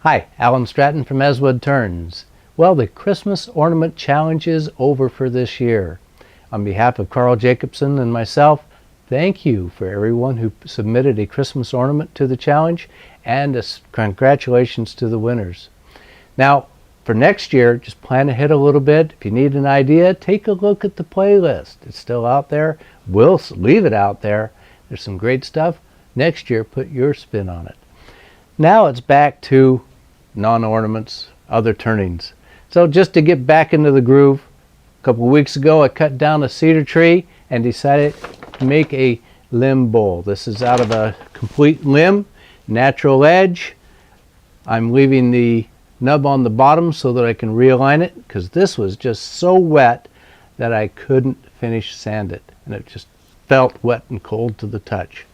Hi, Alan Stratton from Woodturn. Well, the Christmas Ornament Challenge is over for this year. On behalf of Carl Jacobson and myself, thank you for everyone who submitted a Christmas ornament to the challenge, and congratulations to the winners. Now, for next year, just plan ahead a little bit. If you need an idea, take a look at the playlist. It's still out there. We'll leave it out there. There's some great stuff. Next year, put your spin on it. Now it's back to non-ornaments, other turnings. So just to get back into the groove, a couple of weeks ago I cut down a cedar tree and decided to make a limb bowl. This is out of a complete limb, natural edge. I'm leaving the nub on the bottom so that I can realign it, because this was just so wet that I couldn't finish sand it, and it just felt wet and cold to the touch.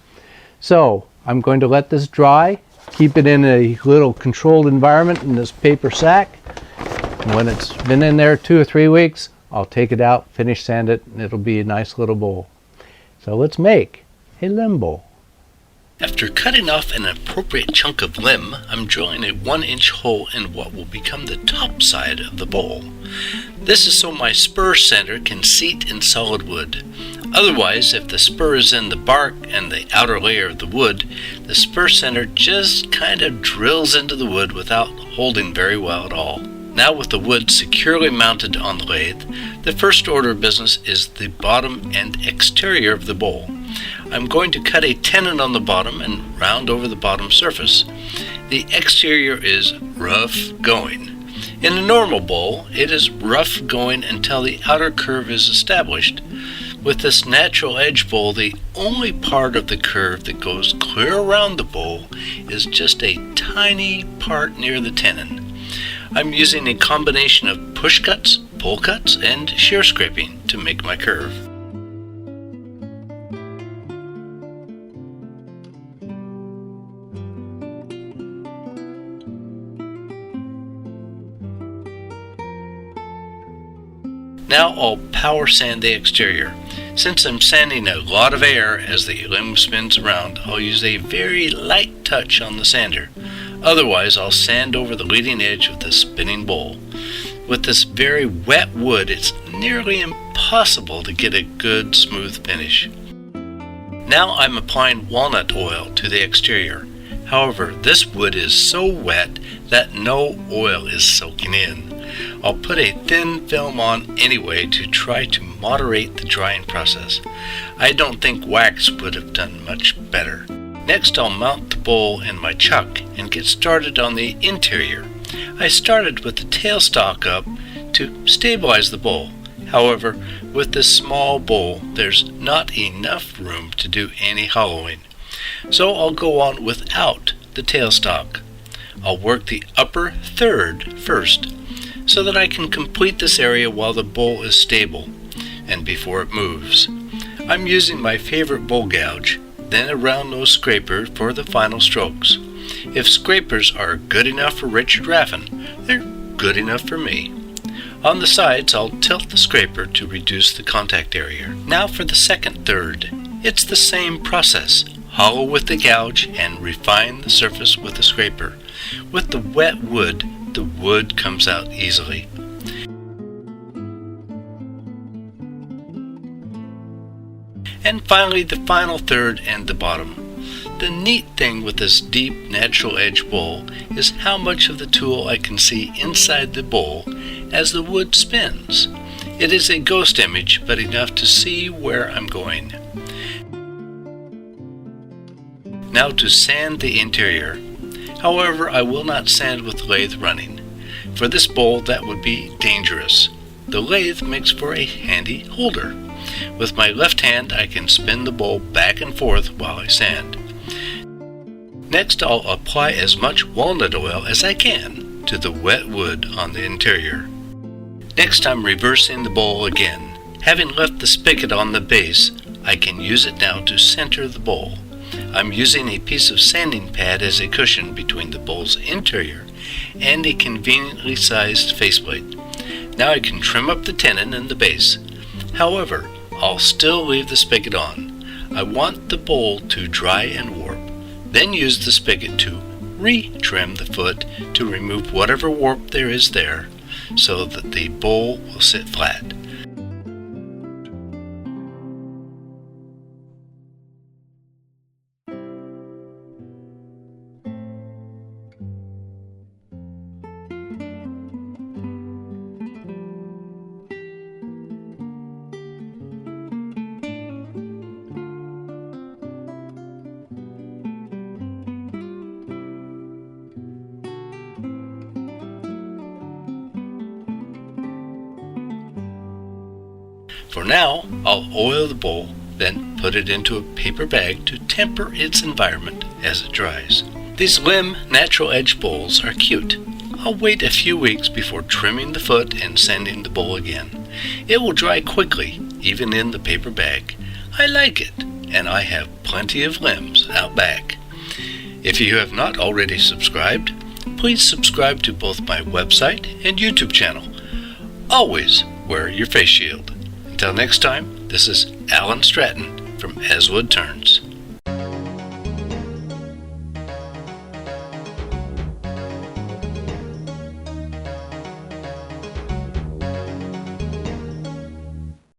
So I'm going to let this dry, keep it in a little controlled environment in this paper sack. And when it's been in there 2 or 3 weeks, I'll take it out, finish sand it, and it'll be a nice little bowl. So let's make a limb bowl. After cutting off an appropriate chunk of limb, I'm drilling a 1-inch hole in what will become the top side of the bowl. This is so my spur center can seat in solid wood. Otherwise, if the spur is in the bark and the outer layer of the wood, the spur center just kind of drills into the wood without holding very well at all. Now, with the wood securely mounted on the lathe, the first order of business is the bottom and exterior of the bowl. I'm going to cut a tenon on the bottom and round over the bottom surface. The exterior is rough going. In a normal bowl, it is rough going until the outer curve is established. With this natural edge bowl, the only part of the curve that goes clear around the bowl is just a tiny part near the tenon. I'm using a combination of push cuts, pull cuts, and shear scraping to make my curve. Now I'll power sand the exterior. Since I'm sanding a lot of air as the limb spins around, I'll use a very light touch on the sander. Otherwise, I'll sand over the leading edge of the spinning bowl. With this very wet wood, it's nearly impossible to get a good smooth finish. Now I'm applying walnut oil to the exterior. However, this wood is so wet that no oil is soaking in. I'll put a thin film on anyway to try to moderate the drying process. I don't think wax would have done much better. Next, I'll mount the bowl in my chuck and get started on the interior. I started with the tailstock up to stabilize the bowl. However, with this small bowl, there's not enough room to do any hollowing. So I'll go on without the tailstock. I'll work the upper third first, so that I can complete this area while the bowl is stable and before it moves. I'm using my favorite bowl gouge, then a round nose scraper for the final strokes. If scrapers are good enough for Richard Raffin, they're good enough for me. On the sides, I'll tilt the scraper to reduce the contact area. Now for the second third. It's the same process. Hollow with the gouge and refine the surface with the scraper. With the wet wood, the wood comes out easily. And finally, the final third and the bottom. The neat thing with this deep natural edge bowl is how much of the tool I can see inside the bowl as the wood spins. It is a ghost image, but enough to see where I'm going. Now to sand the interior. However, I will not sand with the lathe running. For this bowl, that would be dangerous. The lathe makes for a handy holder. With my left hand, I can spin the bowl back and forth while I sand. Next, I'll apply as much walnut oil as I can to the wet wood on the interior. Next, I'm reversing the bowl again. Having left the spigot on the base, I can use it now to center the bowl. I'm using a piece of sanding pad as a cushion between the bowl's interior and a conveniently sized faceplate. Now I can trim up the tenon and the base. However, I'll still leave the spigot on. I want the bowl to dry and warp, then use the spigot to re-trim the foot to remove whatever warp there is there so that the bowl will sit flat. For now, I'll oil the bowl, then put it into a paper bag to temper its environment as it dries. These limb natural edge bowls are cute. I'll wait a few weeks before trimming the foot and sanding the bowl again. It will dry quickly, even in the paper bag. I like it, and I have plenty of limbs out back. If you have not already subscribed, please subscribe to both my website and YouTube channel. Always wear your face shield. Until next time, this is Alan Stratton from Woodturn.